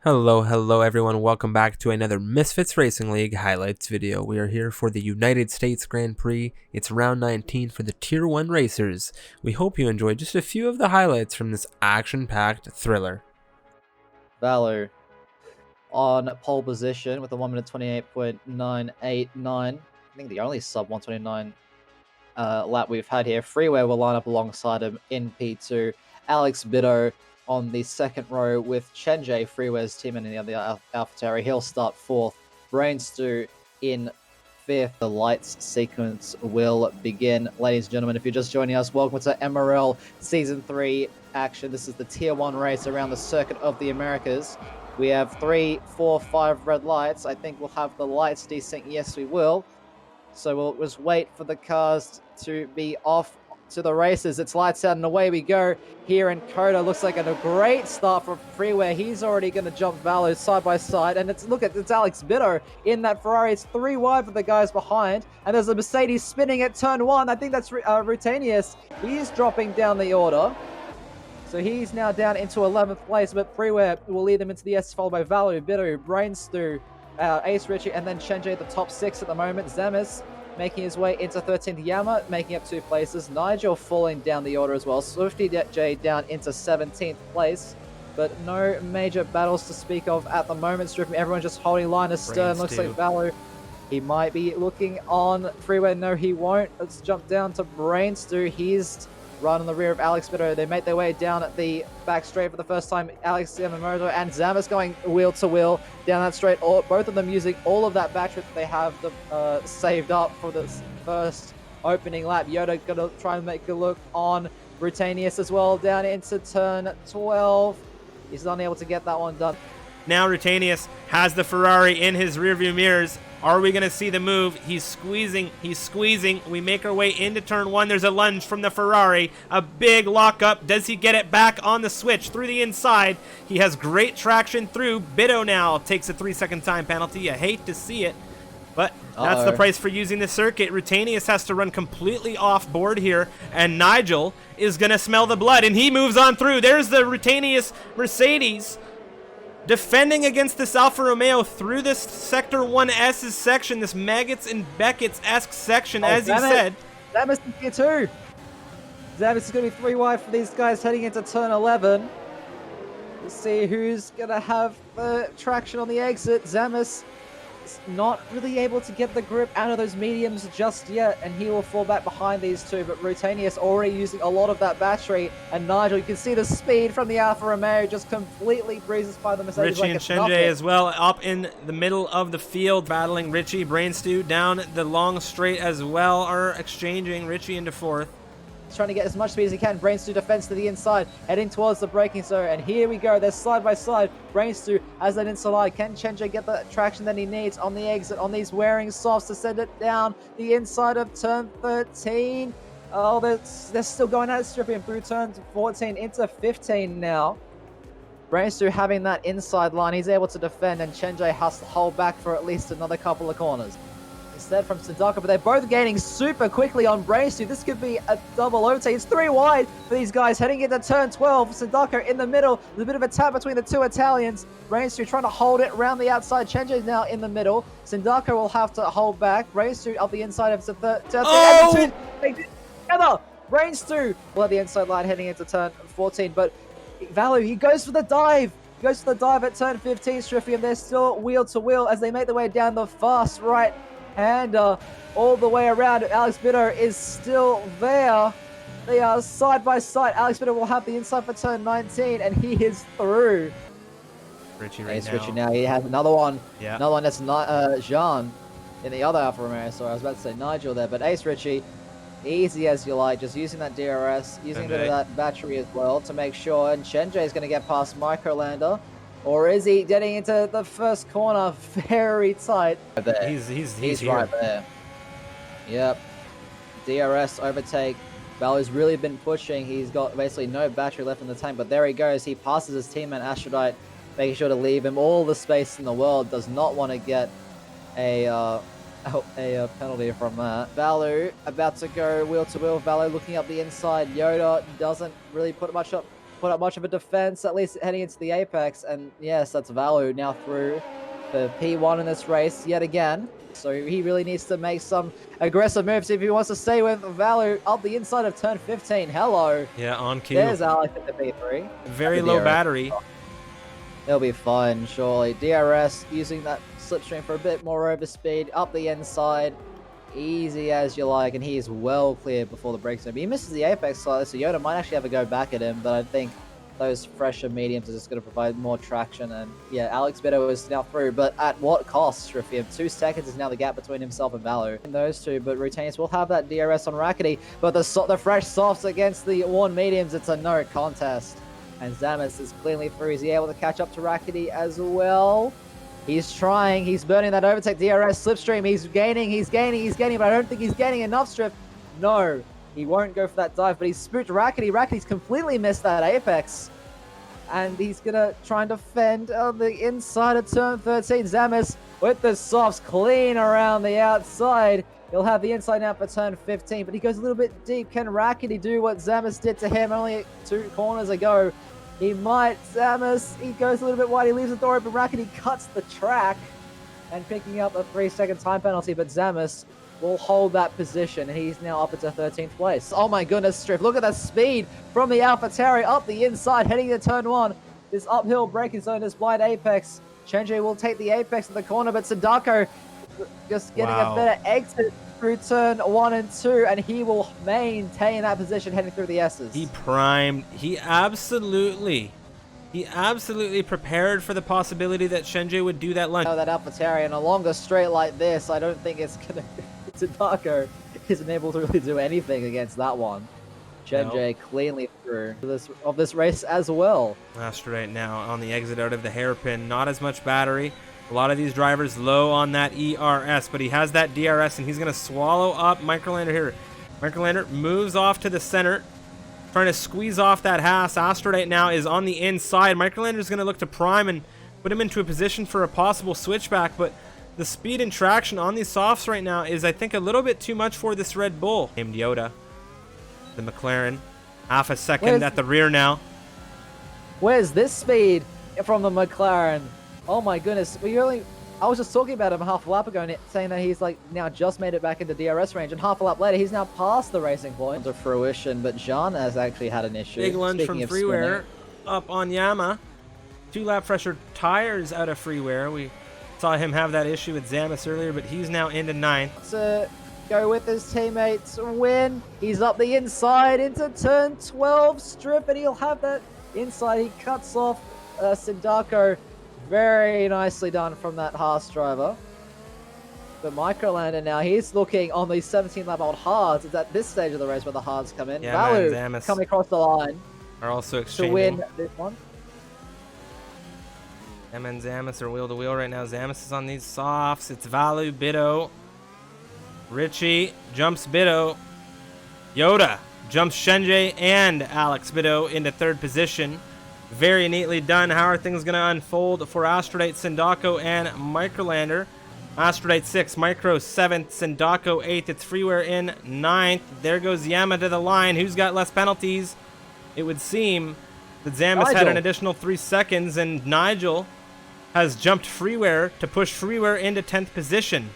Hello everyone, welcome back to another Misfits Racing League highlights video. We are here for the United States Grand Prix. It's round 19 for the Tier 1 racers. We hope you enjoyed just a few of the highlights from this action-packed thriller. Valor on pole position with a 1 minute 28.989. I think the only sub 129 lap we've had here. Freeway will line up alongside him in P2. Alex Biddo on the second row with Chenjay, Freeway's team, and in the other AlphaTauri. He'll start fourth. Brainstew in fifth. The lights sequence will begin. Ladies and gentlemen, if you're just joining us, welcome to MRL Season 3 action. This is the Tier 1 race around the Circuit of the Americas. We have 3, 4, 5 red lights. I think we'll have the lights desync. Yes, we will. So we'll just wait for the cars to be off to the races. It's lights out and away we go here in Coda. Looks like a great start for Freeway. He's already going to jump Valo side by side. And it's Alex Biddo in that Ferrari. It's 3 wide for the guys behind. And there's a Mercedes spinning at turn 1. I think that's Rutanius. He's dropping down the order. So he's now down into 11th place, but Freeway will lead them into the S, followed by Valo, Biddo, Brainstew, Ace Ritchie, and then Chenjay, the top 6 at the moment. Zemis making his way into 13th. Yama making up 2 places. Nigel falling down the order as well. Swifty J down into 17th place. But no major battles to speak of at the moment. Stripping everyone just holding line astern. Looks like Valo, he might be looking on Freeway. No, he won't. Let's jump down to Brainstew. He's right on the rear of Alex Biddo. They make their way down at the back straight for the first time. Alex Yamamoto and Zamas going wheel to wheel down that straight. Both of them using all of that battery that they have saved up for this first opening lap. Yoda gonna try and make a look on Rutanius as well down into turn 12. He's unable to get that one done. Now Rutanius has the Ferrari in his rearview mirrors. Are we going to see the move? He's squeezing. We make our way into turn 1. There's a lunge from the Ferrari. A big lockup. Does he get it back on the switch through the inside? He has great traction through. Biddo now takes a 3-second time penalty. You hate to see it, but that's the price for using the circuit. Rutanius has to run completely off board here, and Nigel is going to smell the blood, and he moves on through. There's the Rutanius Mercedes defending against this Alfa Romeo through this Sector 1S's section, this Maggots and Beckett's-esque section, as you said. Zamis is here too. Zamis is going to be 3 wide for these guys heading into turn 11. Let's see who's going to have the traction on the exit. Zamis is not really able to get the grip out of those mediums just yet, and he will fall back behind these two. But Rutanius already using a lot of that battery, and Nigel, you can see the speed from the Alfa Romeo just completely breezes by the Mercedes. Richie and Chenjay as well up in the middle of the field, battling Richie. Brainstew down the long straight as well, are exchanging Richie into 4th. Trying to get as much speed as he can. Brainstew defends to the inside, heading towards the braking zone, and here we go. They're side by side. Brainstew has that inside. Can Chenjay get the traction that he needs on the exit on these wearing softs to send it down the inside of turn 13? Oh, they're still going at it, stripping through turn 14 into 15 now. Brainstew having that inside line, he's able to defend, and Chenjay has to hold back for at least another couple of corners. Instead from Sindaka, but they're both gaining super quickly on Brainstew. This could be a double overtake. It's 3 wide for these guys heading into turn 12. Sindaka in the middle. There's a bit of a tap between the 2 Italians. Brainstew trying to hold it around the outside. Chenjay now in the middle. Sindaka will have to hold back. Brainstew up the inside of Oh! Together. Brainstew will have the inside line heading into turn 14, but Valo, he goes for the dive. Goes for the dive at turn 15, Striffy, and they're still wheel to wheel as they make their way down the fast right and all the way around. Alex Biddo is still there. They are side by side. Alex Biddo will have the inside for turn 19, and he is through. Richie Richie now. He has another one. Yeah. Another one that's not Jean in the other Alfa Romeo. Sorry, I was about to say Nigel there, but Ace Ritchie, easy as you like, just using that DRS, using a bit of that battery as well to make sure. And Chenjay is going to get past Microlander. Or is he getting into the first corner very tight? There. He's right there. Yep. DRS overtake. Valo's really been pushing. He's got basically no battery left in the tank, but there he goes. He passes his teammate Astrodite, making sure to leave him all the space in the world. Does not want to get a penalty from that. Valo about to go wheel to wheel. Valo looking up the inside. Yoda doesn't really put much up put up much of a defense, at least heading into the apex. And yes, that's Valu now through for P1 in this race yet again. So he really needs to make some aggressive moves if he wants to stay with Valu up the inside of turn 15. Hello. Yeah, on cue. There's Alex at the P3. Very low battery. It'll be fine, surely. DRS using that slipstream for a bit more overspeed up the inside. Easy as you like, and he is well cleared before the break zone. But he misses the apex slightly, so Yoda might actually have a go back at him, but I think those fresher mediums are just going to provide more traction. And yeah, Alex Beto is now through, but at what cost, Shrifium? 2 seconds is now the gap between himself and Valu. And those two, but Rutanius will have that DRS on Rackety, but the fresh softs against the worn mediums, it's a no contest. And Zamis is cleanly through. Is he able to catch up to Rackety as well? He's trying. He's burning that overtake DRS slipstream. He's gaining, but I don't think he's gaining enough strip. No, he won't go for that dive, but he's spooked Rackety. Rackety's completely missed that apex. And he's going to try and defend on the inside of turn 13. Zamis with the softs clean around the outside. He'll have the inside now for turn 15, but he goes a little bit deep. Can Rackety do what Zamis did to him only 2 corners ago? He might. Zamis, he goes a little bit wide. He leaves the door open. Rackety cuts the track and picking up a 3-second time penalty, but Zamis will hold that position, and he's now up into 13th place. Oh my goodness, Strip. Look at the speed from the AlphaTauri up the inside, heading to turn 1. This uphill braking zone, this blind apex. Chenji will take the apex in the corner, but Sadako just getting a better exit through turn 1 and 2, and he will maintain that position heading through the S's. He primed. He absolutely prepared for the possibility that Shenji would do that lunge. That AlphaTauri in a longer straight like this, I don't think it's gonna. Sadako isn't able to really do anything against that one. Shenji cleanly through this race as well. Last right now on the exit out of the hairpin. Not as much battery. A lot of these drivers low on that ERS, but he has that DRS, and he's going to swallow up Microlander here. Microlander moves off to the center, trying to squeeze off that Haas. Astrodite now is on the inside. Microlander is going to look to prime and put him into a position for a possible switchback, but the speed and traction on these softs right now is, I think, a little bit too much for this Red Bull. Named Yoda, the McLaren, half a second at the rear now. Where's this speed from the McLaren? Oh my goodness, I was just talking about him half a lap ago, saying that he's like now just made it back into DRS range, and half a lap later he's now past the racing point to fruition. But Jean has actually had an issue. Big lunge from Freeware up on Yama. 2 lap fresher tires out of Freeware. We saw him have that issue with Zamis earlier, but he's now into 9th. To go with his teammates win. He's up the inside into turn 12 strip, and he'll have that inside. He cuts off Sindako. Very nicely done from that Haas driver. But Microlander now, he's looking on the 17 lap old hards. It's at this stage of the race where the hards come in. Yeah, Valu coming across the line are also exchanging to win this one. Em and Zamis are wheel to wheel right now. Zamis is on these softs. It's Valu, Bido. Richie jumps Bido. Yoda jumps Shenji and Alex Bido into 3rd position. Very neatly done. How are things going to unfold for Astrodite, Sindako, and Microlander? Astrodite 6th, Micro 7th, Sindako 8th. It's Freeware in 9th. There goes Yama to the line. Who's got less penalties? It would seem that Zamis had an additional 3 seconds, and Nigel has jumped Freeware to push Freeware into 10th position.